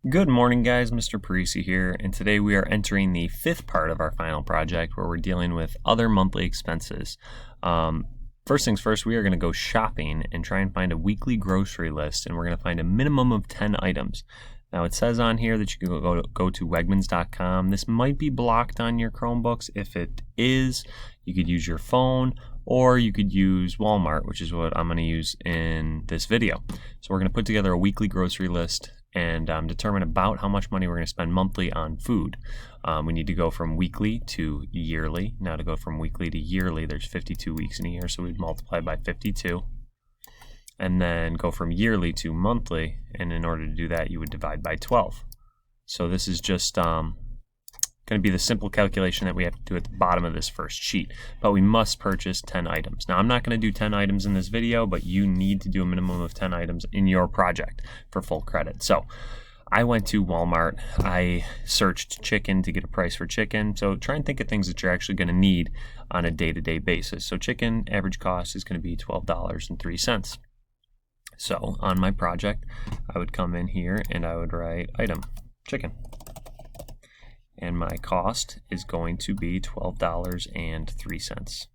Good morning, guys. Mr. Parisi here, and today we are entering the fifth part of our final project where we're dealing with other monthly expenses. First things first, we are going to go shopping and try and find a weekly grocery list, and we're going to find a minimum of 10 items. Now, it says on here that you can go to Wegmans.com. This might be blocked on your Chromebooks. If it is, you could use your phone, or you could use Walmart, which is what I'm going to use in this video. So we're going to put together a weekly grocery list and determine about how much money we're going to spend monthly on food. We need to go from weekly to yearly. Now, to go from weekly to yearly, there's 52 weeks in a year, so we'd multiply by 52. And then go from yearly to monthly, and in order to do that, you would divide by 12. So this is just going to be the simple calculation that we have to do at the bottom of this first sheet. But we must purchase 10 items. Now, I'm not going to do 10 items in this video, but you need to do a minimum of 10 items in your project for full credit. So I went to Walmart. I searched chicken to get a price for chicken. So try and think of things that you're actually going to need on a day-to-day basis. So chicken average cost is going to be $12.03. So on my project, I would come in here and I would write item, chicken. And my cost is going to be $12.03.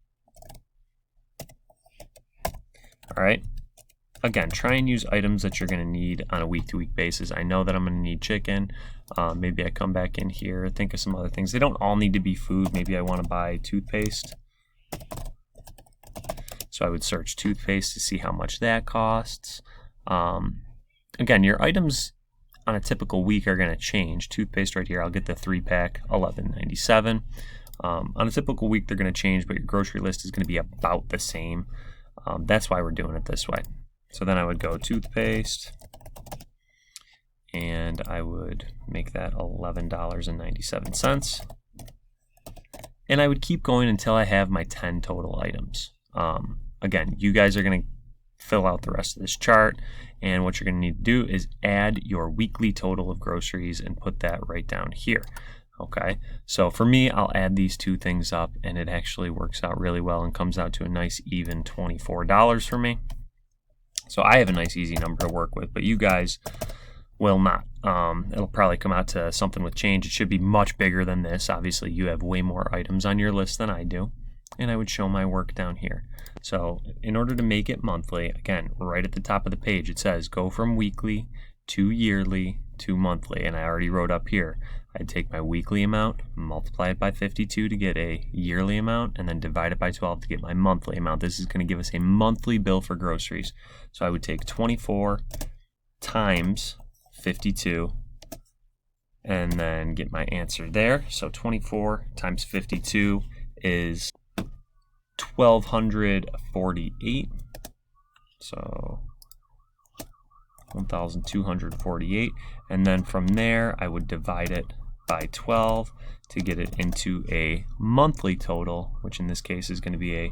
All right. Again, try and use items that you're going to need on a week-to-week basis. I know that I'm going to need chicken. Maybe I come back in here, think of some other things. They don't all need to be food. Maybe I want to buy toothpaste. So I would search toothpaste to see how much that costs. Again, your items on a typical week are going to change. Toothpaste right here, I'll get the 3-pack, $11.97. On a typical week, they're going to change, but your grocery list is going to be about the same. That's why we're doing it this way. So then I would go toothpaste, and I would make that $11.97. And I would keep going until I have my 10 total items. Again, you guys are going to fill out the rest of this chart, and what you're going to need to do is add your weekly total of groceries and put that right down here. Okay, so for me, I'll add these two things up, and it actually works out really well and comes out to a nice even $24 for me. So I have a nice easy number to work with, but you guys will not. It'll probably come out to something with change. It should be much bigger than this. Obviously, you have way more items on your list than I do. And I would show my work down here. So in order to make it monthly, again, right at the top of the page, it says go from weekly to yearly to monthly. And I already wrote up here, I'd take my weekly amount, multiply it by 52 to get a yearly amount, and then divide it by 12 to get my monthly amount. This is going to give us a monthly bill for groceries. So I would take 24 times 52 and then get my answer there. So 24 times 52 is 1,248. So 1,248. And then from there, I would divide it by 12 to get it into a monthly total, which in this case is going to be a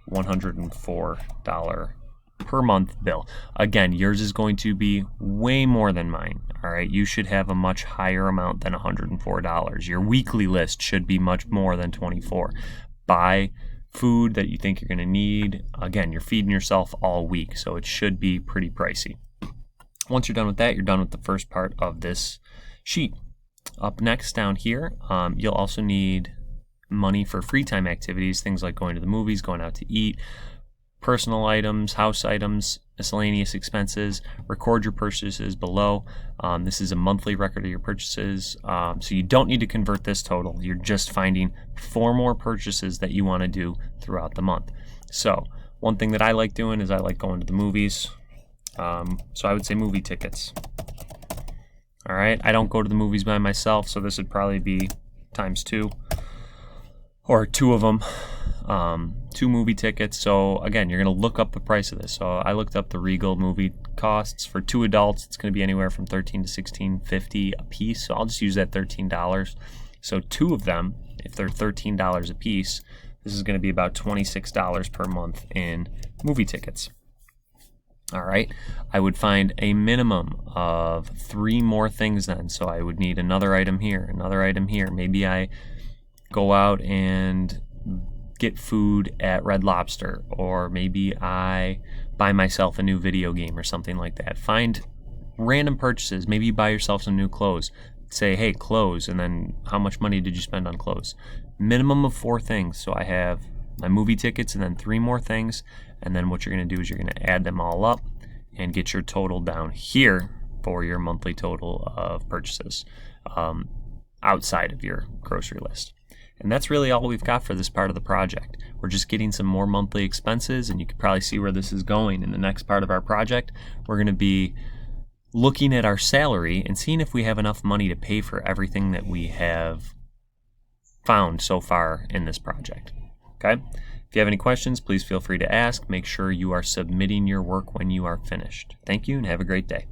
$104 per month bill. Again, yours is going to be way more than mine. All right, you should have a much higher amount than $104. Your weekly list should be much more than 24. Buy food that you think you're going to need. Again, you're feeding yourself all week, so it should be pretty pricey. Once you're done with that, you're done with the first part of this sheet. Up next down here, you'll also need money for free time activities, things like going to the movies, going out to eat, personal items, house items, miscellaneous expenses. Record your purchases below. This is a monthly record of your purchases, so you don't need to convert this total. You're just finding 4 more purchases that you want to do throughout the month. So one thing that I like doing is I like going to the movies. So I would say movie tickets. All right, I don't go to the movies by myself, so this would probably be times 2 or 2 of them. 2 movie tickets. So again, you're going to look up the price of this. So I looked up the Regal movie costs for 2 adults. It's going to be anywhere from $13 to $16.50 a piece. So I'll just use that $13. So 2 of them, if they're $13 a piece, this is going to be about $26 per month in movie tickets. All right, I would find a minimum of 3 more things then. So I would need another item here, another item here. Maybe I go out and get food at Red Lobster, or maybe I buy myself a new video game or something like that. Find random purchases. Maybe you buy yourself some new clothes. Say, hey, clothes, and then how much money did you spend on clothes? Minimum of 4 things. So I have my movie tickets and then 3 more things. And then what you're going to do is you're going to add them all up and get your total down here for your monthly total of purchases outside of your grocery list. And that's really all we've got for this part of the project. We're just getting some more monthly expenses, and you can probably see where this is going. In the next part of our project, we're going to be looking at our salary and seeing if we have enough money to pay for everything that we have found so far in this project. Okay? If you have any questions, please feel free to ask. Make sure you are submitting your work when you are finished. Thank you and have a great day.